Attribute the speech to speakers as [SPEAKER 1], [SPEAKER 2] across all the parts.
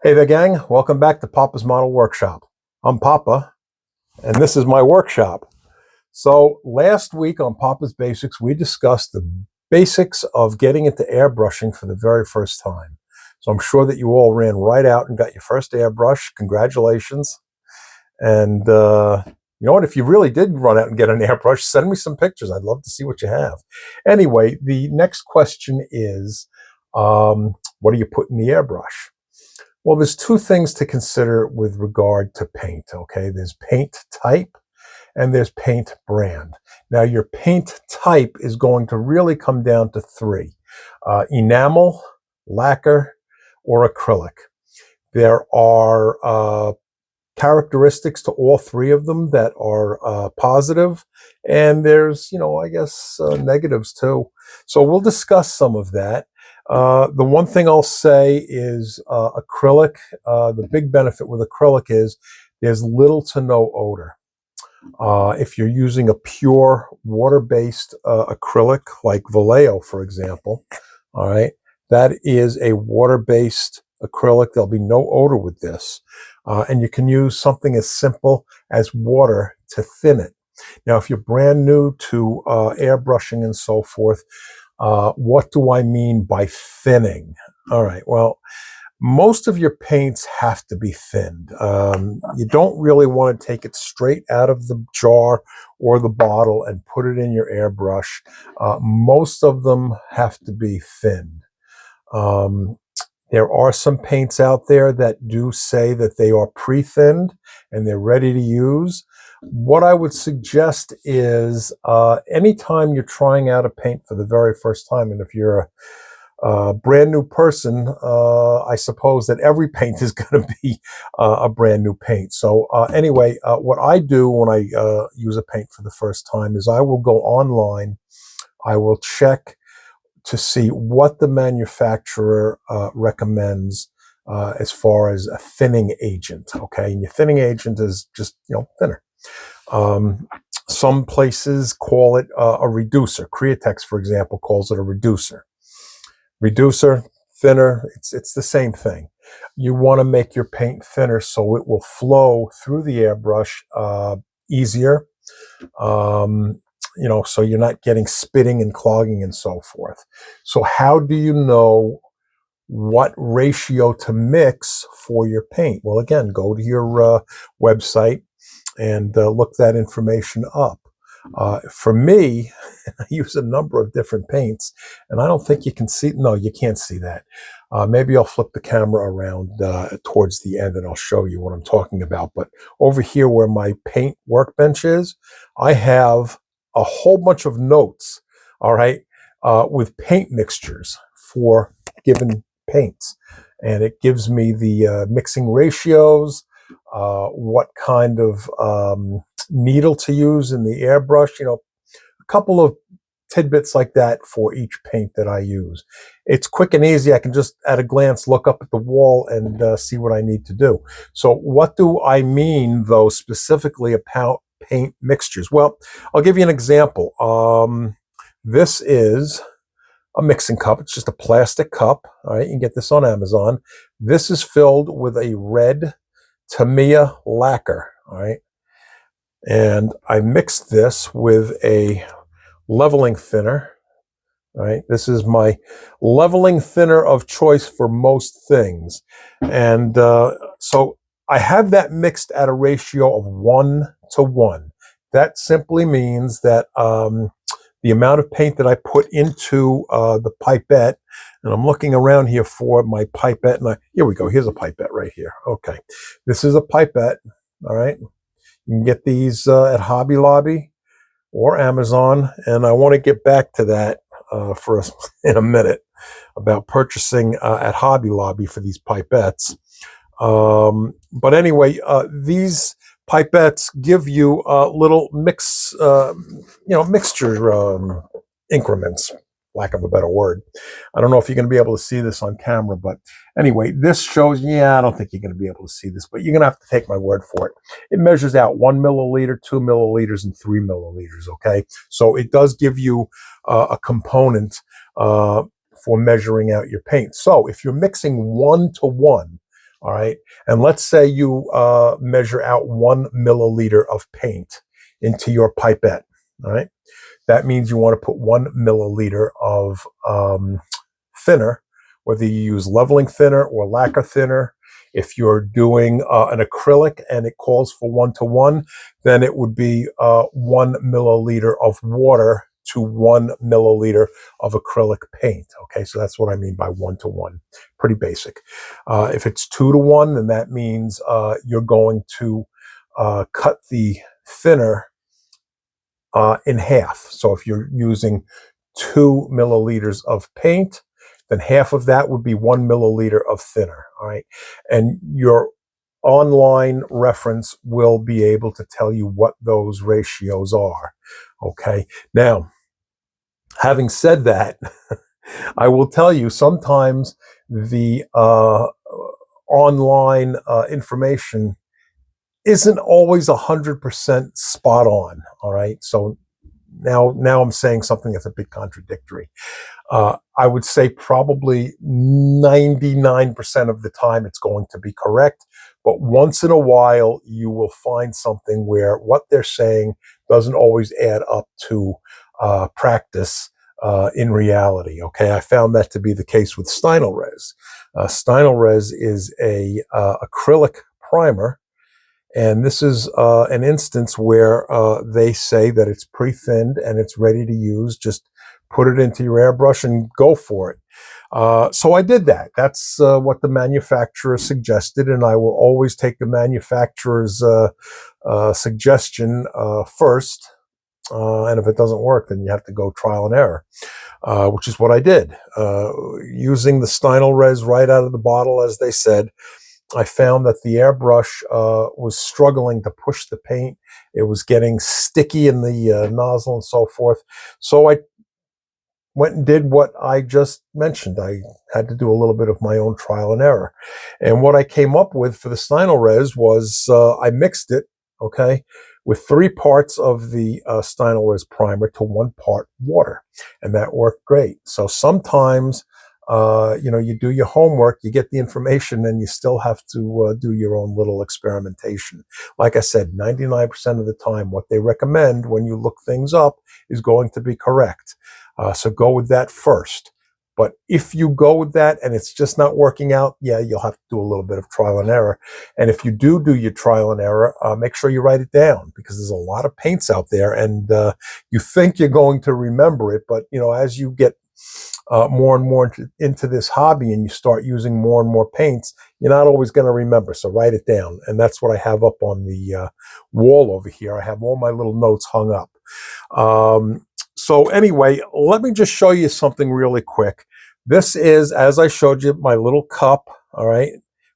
[SPEAKER 1] Hey there, gang. Welcome back to Papa's Model Workshop. I'm Papa, and this is my workshop. So last week on Papa's Basics, we discussed the basics of getting into airbrushing for the very first time. So I'm sure that you all ran right out and got your first airbrush. Congratulations. And you know what? If you really did run out and get an airbrush, send me some pictures. I'd love to see what you have. Anyway, the next question is, what do you put in the airbrush? Well, there's two things to consider with regard to paint, okay? There's paint type and there's paint brand. Now, your paint type is going to really come down to three: enamel, lacquer, or acrylic. There are characteristics to all three of them that are positive, and there's, I guess, negatives too. So we'll discuss some of that. The one thing I'll say is acrylic. The big benefit with acrylic is there's little to no odor. If you're using a pure water-based acrylic like Vallejo, for example, all right, that is a water-based acrylic. There'll be no odor with this. And you can use something as simple as water to thin it. Now, if you're brand new to airbrushing and so forth, what do I mean by thinning? All right, well, most of your paints have to be thinned. You don't really want to take it straight out of the jar or the bottle and put it in your airbrush. Most of them have to be thinned. There are some paints out there that do say that they are pre-thinned and they're ready to use. What I would suggest is anytime you're trying out a paint for the very first time, and if you're a brand new person, I suppose that every paint is going to be a brand new paint. So anyway, what I do when I use a paint for the first time is I will go online, I will check to see what the manufacturer recommends as far as a thinning agent. Okay, and your thinning agent is just thinner. Some places call it a reducer. Createx, for example, calls it a reducer. Reducer, thinner, it's the same thing. You want to make your paint thinner so it will flow through the airbrush easier. So you're not getting spitting and clogging and so forth. So how do you know what ratio to mix for your paint? Well, again, go to your website and look that information up. For me, I use a number of different paints, and I don't think you can see. No, you can't see that. Maybe I'll flip the camera around towards the end and I'll show you what I'm talking about. But over here where my paint workbench is, I have a whole bunch of notes, all right, with paint mixtures for given paints. And it gives me the mixing ratios, what kind of needle to use in the airbrush, a couple of tidbits like that for each paint that I use. It's quick and easy. I can just at a glance look up at the wall and see what I need to do. So what do I mean, though, specifically about paint mixtures? Well, I'll give you an example. This is a mixing cup. It's just a plastic cup. All right, you can get this on Amazon. This is filled with a red Tamiya lacquer. All right, and I mixed this with a leveling thinner. All right, this is my leveling thinner of choice for most things. And so I have that mixed at a ratio of 1:1. That simply means that the amount of paint that I put into the pipette, and I'm looking around here for my pipette, and here we go. Here's a pipette right here. Okay, this is a pipette. All right, you can get these at Hobby Lobby or Amazon, and I want to get back to that for us in a minute about purchasing at Hobby Lobby for these pipettes. But anyway, these pipettes give you little mixture increments, lack of a better word. I don't know if you're going to be able to see this on camera, but anyway, this shows, I don't think you're going to be able to see this, but you're going to have to take my word for it. It measures out 1 milliliter, 2 milliliters, and 3 milliliters, okay? So it does give you a component for measuring out your paint. So if you're mixing 1:1, all right? And let's say you measure out 1 milliliter of paint into your pipette, all right? That means you want to put 1 milliliter of thinner, whether you use leveling thinner or lacquer thinner. If you're doing an acrylic and it calls for 1-to-1, then it would be 1 milliliter of water to 1 milliliter of acrylic paint. Okay, so that's what I mean by 1-to-1. Pretty basic. If it's 2-to-1, then that means you're going to cut the thinner in half. So if you're using 2 milliliters of paint, then half of that would be 1 milliliter of thinner. All right. And your online reference will be able to tell you what those ratios are. Okay. Now, having said that, I will tell you sometimes the online information isn't always 100% spot on. All right. So now I'm saying something that's a bit contradictory. I would say probably 99% of the time it's going to be correct, but once in a while you will find something where what they're saying doesn't always add up to practice in reality. Okay, I found that to be the case with Stynylrez. Stynylrez is a acrylic primer. And this is an instance where they say that it's pre-thinned and it's ready to use. Just put it into your airbrush and go for it. So I did that. That's what the manufacturer suggested, and I will always take the manufacturer's suggestion first. And if it doesn't work, then you have to go trial and error, which is what I did. Using the Stynylrez right out of the bottle, as they said, I found that the airbrush was struggling to push the paint. It was getting sticky in the nozzle and so forth. So I went and did what I just mentioned. I had to do a little bit of my own trial and error. And what I came up with for the Stynylrez was I mixed it, okay, with 3 parts of the Stynylrez primer to 1 part water. And that worked great. So sometimes you do your homework, you get the information, and you still have to do your own little experimentation. Like I said, 99% of the time, what they recommend when you look things up is going to be correct. So go with that first. But if you go with that and it's just not working out, yeah, you'll have to do a little bit of trial and error. And if you do your trial and error, make sure you write it down, because there's a lot of paints out there, and you think you're going to remember it, but as you get more and more into this hobby and you start using more and more paints, you're not always going to remember. So write it down. And that's what I have up on the wall over here. I have all my little notes hung up. So anyway, let me just show you something really quick. This is, as I showed you, my little cup, all right,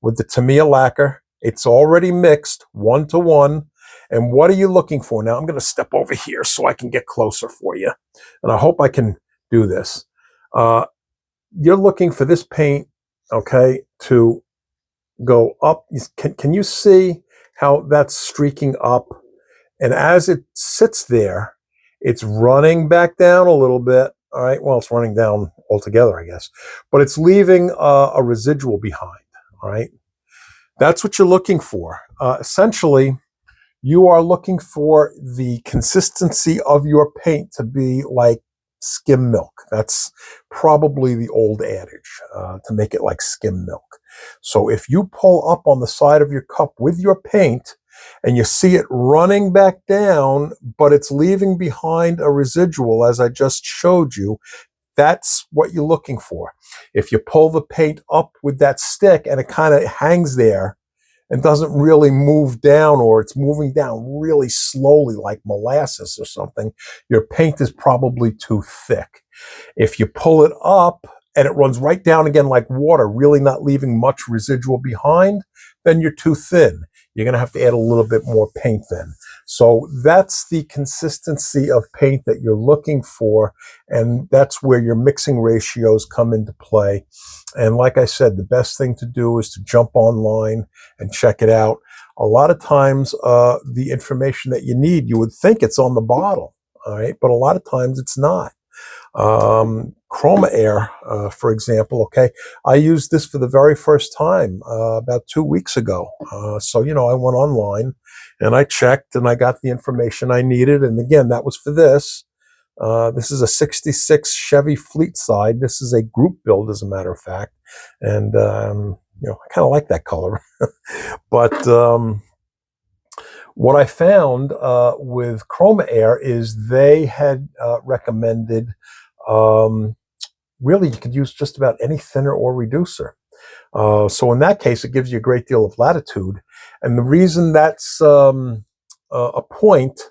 [SPEAKER 1] with the Tamiya lacquer. It's already mixed 1-to-1. And what are you looking for? Now I'm going to step over here so I can get closer for you. And I hope I can do this. You're looking for this paint, okay, to go up. Can you see how that's streaking up? And as it sits there, it's running back down a little bit. All right, well, it's running down altogether, I guess, but it's leaving a residual behind. All right, that's what you're looking for. Essentially, you are looking for the consistency of your paint to be like skim milk. That's probably the old adage, to make it like skim milk. So if you pull up on the side of your cup with your paint and you see it running back down, but it's leaving behind a residual, as I just showed you, that's what you're looking for. If you pull the paint up with that stick and it kind of hangs there and doesn't really move down, or it's moving down really slowly like molasses or something, your paint is probably too thick. If you pull it up and it runs right down again like water, really not leaving much residual behind, then you're too thin. You're going to have to add a little bit more paint then. So that's the consistency of paint that you're looking for, and that's where your mixing ratios come into play. And like I said, the best thing to do is to jump online and check it out. A lot of times, the information that you need, you would think it's on the bottle, all right? But a lot of times it's not. Chroma Air, for example, okay, I used this for the very first time about 2 weeks ago. So, you know, I went online and I checked and I got the information I needed. And again, that was for this. This is a 66 Chevy Fleet Side. This is a group build, as a matter of fact. And, you know, I kind of like that color. But what I found with Chroma Air is they had recommended really you could use just about any thinner or reducer. So in that case, it gives you a great deal of latitude. And the reason that's a point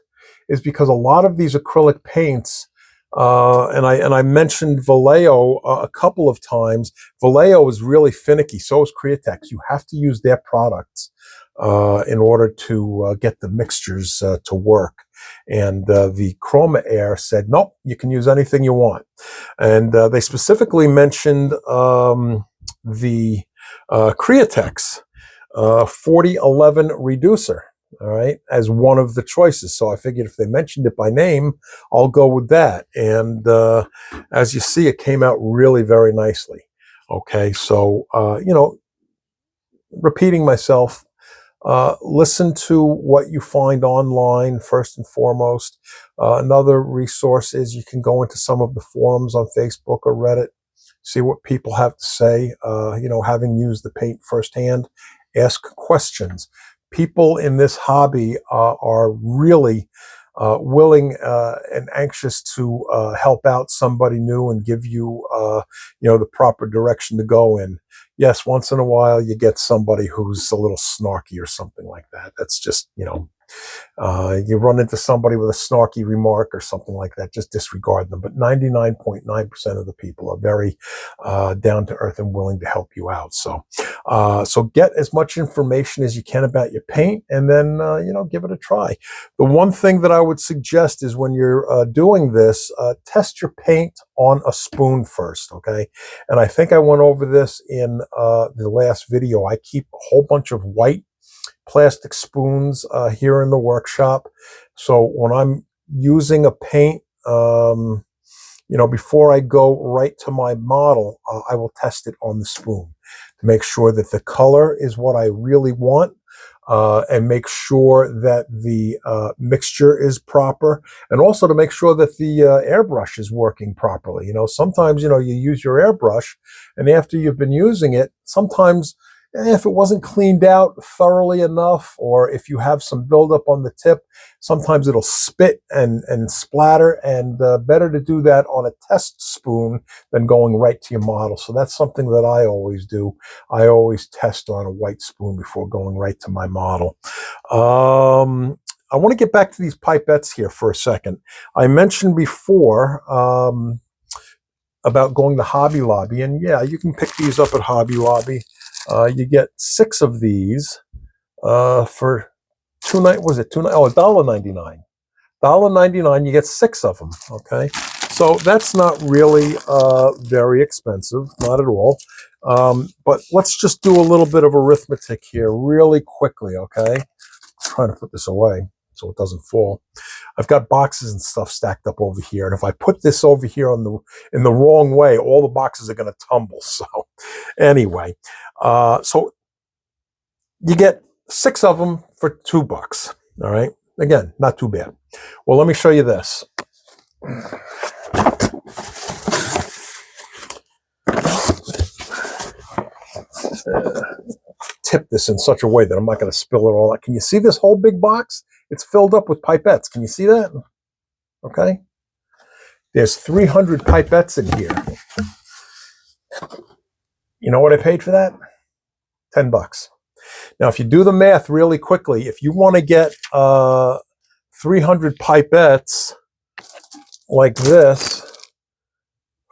[SPEAKER 1] is because a lot of these acrylic paints, and I mentioned Vallejo a couple of times. Vallejo is really finicky. So is Createx. You have to use their products in order to get the mixtures to work. And the Chroma Air said, nope, you can use anything you want. And they specifically mentioned the Createx 4011 reducer, all right, as one of the choices. So I figured if they mentioned it by name, I'll go with that. And as you see, it came out really very nicely. Okay, so, you know, repeating myself, listen to what you find online first and foremost. Another resource is you can go into some of the forums on Facebook or Reddit, see what people have to say. You know, having used the paint firsthand, ask questions. People in this hobby are really willing and anxious to help out somebody new and give you, you know, the proper direction to go in. Yes, once in a while you get somebody who's a little snarky or something like that. That's just, you know, you run into somebody with a snarky remark or something like that, just disregard them. But 99.9% of the people are very down to earth and willing to help you out. So, so get as much information as you can about your paint, and then you know, give it a try. The one thing that I would suggest is when you're doing this, test your paint on a spoon first, okay? And I think I went over this in the last video. I keep a whole bunch of white plastic spoons here in the workshop. So when I'm using a paint, you know, before I go right to my model, I will test it on the spoon to make sure that the color is what I really want, and make sure that the mixture is proper, and also to make sure that the airbrush is working properly. You know, sometimes, you know, you use your airbrush, and after you've been using it, sometimes if it wasn't cleaned out thoroughly enough, or if you have some buildup on the tip, sometimes it'll spit and splatter, and better to do that on a test spoon than going right to your model. So that's something that I always do. I always test on a white spoon before going right to my model. I want to get back to these pipettes here for a second. I mentioned before about going to Hobby Lobby, and yeah, you can pick these up at Hobby Lobby. You get 6 of these for $1.99. $1.99, you get 6 of them, okay? So that's not really very expensive, not at all. But let's just do a little bit of arithmetic here really quickly, okay? I'm trying to put this away so it doesn't fall. I've got boxes and stuff stacked up over here, and if I put this over here in the wrong way, all the boxes are going to tumble. So anyway, so you get 6 of them for $2. All right, again, not too bad. Well, let me show you this. Tip this in such a way that I'm not going to spill it all out. Can you see this whole big box? It's filled up with pipettes. Can you see that? Okay. There's 300 pipettes in here. You know what I paid for that? $10. Now, if you do the math really quickly, if you want to get 300 pipettes like this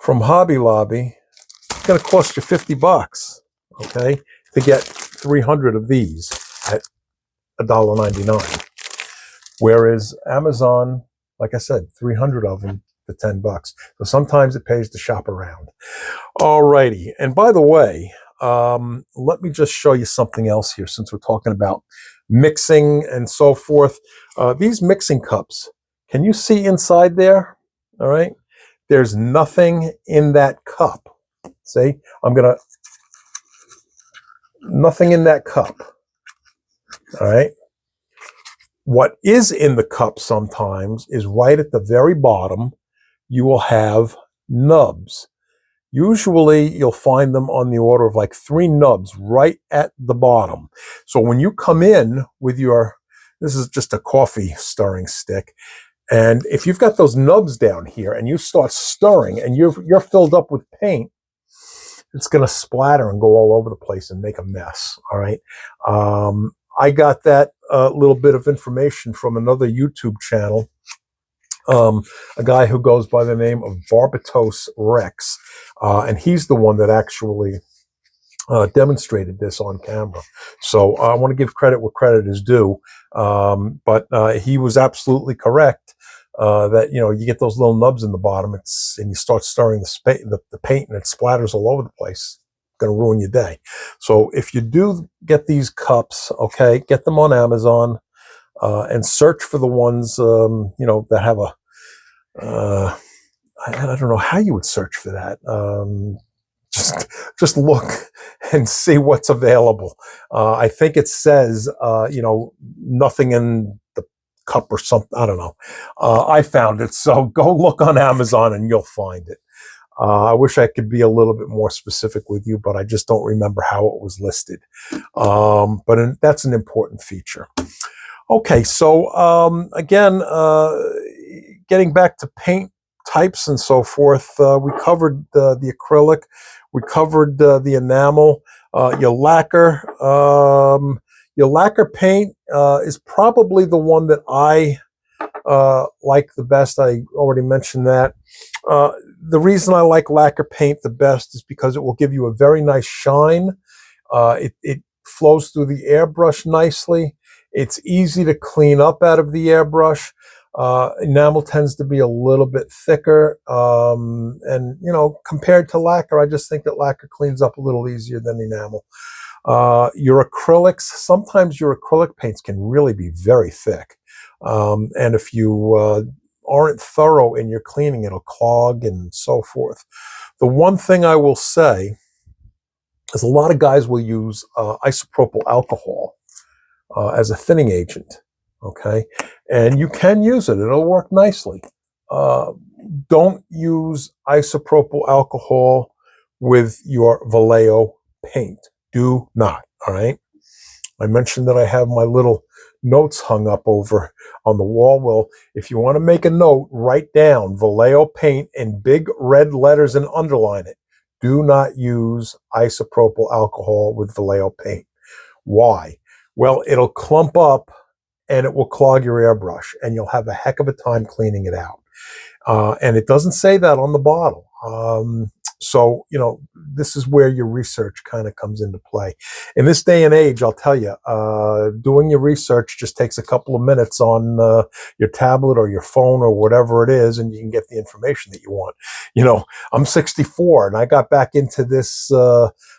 [SPEAKER 1] from Hobby Lobby, it's going to cost you $50, okay, to get 300 of these at $1.99. Whereas Amazon, like I said, 300 of them for $10. So sometimes it pays to shop around. Alrighty, and by the way, let me just show you something else here since we're talking about mixing and so forth. These mixing cups, can you see inside there? All right. There's nothing in that cup. See, nothing in that cup. All right. What is in the cup sometimes is right at the very bottom, you will have nubs. Usually you'll find them on the order of like 3 nubs right at the bottom. So when you come in with this is just a coffee stirring stick, and if you've got those nubs down here and you start stirring and you're filled up with paint, it's going to splatter and go all over the place and make a mess. All right. I got that little bit of information from another YouTube channel. A guy who goes by the name of Barbatos Rex, and he's the one that actually demonstrated this on camera. So I want to give credit where credit is due, but he was absolutely correct that you get those little nubs in the bottom, and you start stirring the paint, and it splatters all over the place. Going to ruin your day. So if you do get these cups, okay, get them on Amazon. And search for the ones that have I don't know how you would search for that. Just look and see what's available. I think it says nothing in the cup or something. I don't know. I found it, so go look on Amazon and you'll find it. I wish I could be a little bit more specific with you, but I just don't remember how it was listed. But that's an important feature. Okay, so again, getting back to paint types and so forth, we covered the acrylic, we covered the enamel, your lacquer. Your lacquer paint is probably the one that I like the best. I already mentioned that. The reason I like lacquer paint the best is because it will give you a very nice shine. It flows through the airbrush nicely. It's easy to clean up out of the airbrush. Enamel tends to be a little bit thicker. And, compared to lacquer, I just think that lacquer cleans up a little easier than enamel. Your acrylics, sometimes your acrylic paints can really be very thick. And if you aren't thorough in your cleaning, it'll clog and so forth. The one thing I will say is a lot of guys will use isopropyl alcohol as a thinning agent, okay? And you can use it. It'll work nicely. Don't use isopropyl alcohol with your Vallejo paint. Do not, all right? I mentioned that I have my little notes hung up over on the wall. Well, if you want to make a note, write down Vallejo paint in big red letters and underline it. Do not use isopropyl alcohol with Vallejo paint. Why? Well, it'll clump up and it will clog your airbrush, and you'll have a heck of a time cleaning it out. And it doesn't say that on the bottle. So, this is where your research kind of comes into play. In this day and age, I'll tell you, doing your research just takes a couple of minutes on your tablet or your phone or whatever it is, and you can get the information that you want. I'm 64, and I got back into this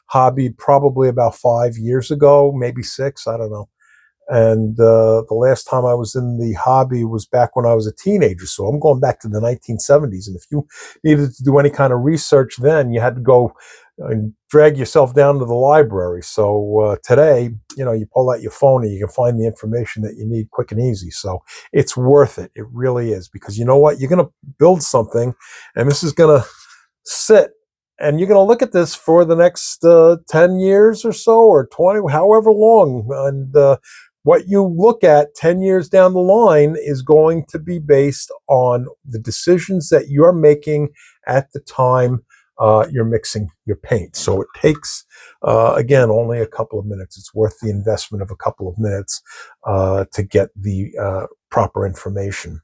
[SPEAKER 1] hobby probably about 5 years ago, maybe 6, I don't know. And the last time I was in the hobby was back when I was a teenager. So I'm going back to the 1970s. And if you needed to do any kind of research then, you had to go and drag yourself down to the library. So today, you pull out your phone and you can find the information that you need quick and easy. So it's worth it. It really is. Because you know what? You're going to build something, and this is going to sit. And you're going to look at this for the next 10 years or so, or 20, however long. And what you look at 10 years down the line is going to be based on the decisions that you're making at the time you're mixing your paint. So it takes, again, only a couple of minutes. It's worth the investment of a couple of minutes to get the proper information.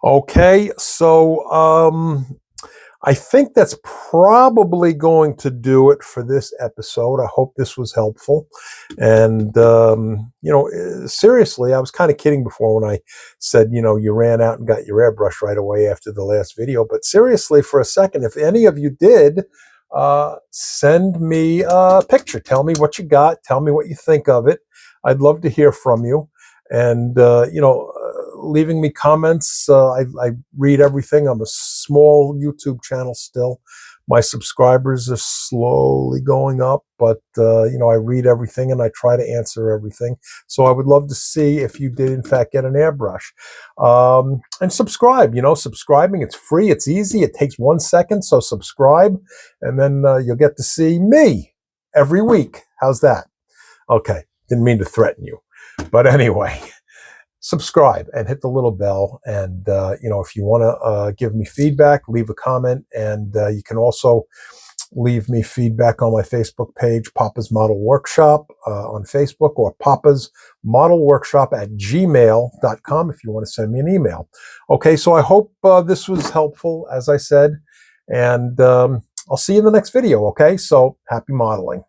[SPEAKER 1] Okay, so I think that's probably going to do it for this episode. I hope this was helpful. And, seriously, I was kind of kidding before when I said, you ran out and got your airbrush right away after the last video. But seriously, for a second, if any of you did, send me a picture. Tell me what you got. Tell me what you think of it. I'd love to hear from you. And, leaving me comments. I read everything. I'm a small YouTube channel still. My subscribers are slowly going up, but I read everything and I try to answer everything. So I would love to see if you did in fact get an airbrush. And subscribe. Subscribing, it's free, it's easy, it takes 1 second. So subscribe, and then you'll get to see me every week. How's that? Okay, didn't mean to threaten you, but anyway. Subscribe and hit the little bell. And, if you want to give me feedback, leave a comment. And you can also leave me feedback on my Facebook page, Papa's Model Workshop on Facebook, or Papa's Model Workshop at gmail.com if you want to send me an email. Okay, so I hope this was helpful, as I said. And I'll see you in the next video, okay? So happy modeling.